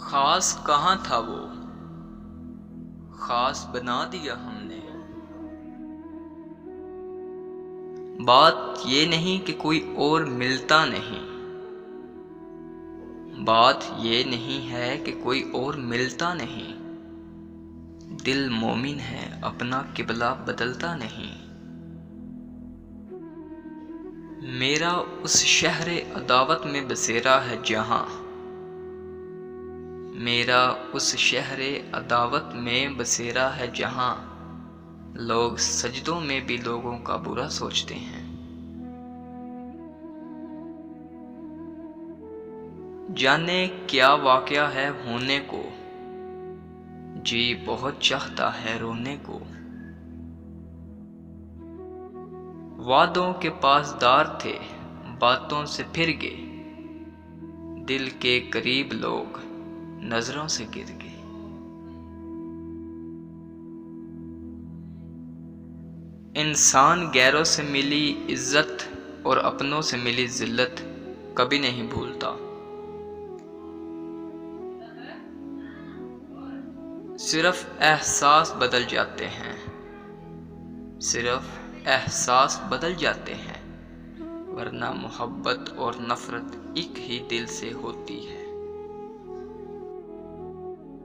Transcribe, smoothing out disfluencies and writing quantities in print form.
خاص کہاں تھا وہ، خاص بنا دیا ہم نے۔ بات یہ نہیں کہ کوئی اور ملتا نہیں، بات یہ نہیں ہے کہ کوئی اور ملتا نہیں، دل مومن ہے اپنا قبلہ بدلتا نہیں۔ میرا اس شہر عداوت میں بسیرا ہے جہاں، میرا اس شہر عداوت میں بسیرا ہے جہاں، لوگ سجدوں میں بھی لوگوں کا برا سوچتے ہیں۔ جانے کیا واقعہ ہے ہونے کو، جی بہت چاہتا ہے رونے کو۔ وعدوں کے پاسدار تھے باتوں سے پھر گئے، دل کے قریب لوگ نظروں سے گر گئے۔ انسان غیروں سے ملی عزت اور اپنوں سے ملی ذلت کبھی نہیں بھولتا۔ صرف احساس بدل جاتے ہیں، صرف احساس بدل جاتے ہیں، ورنہ محبت اور نفرت ایک ہی دل سے ہوتی ہے۔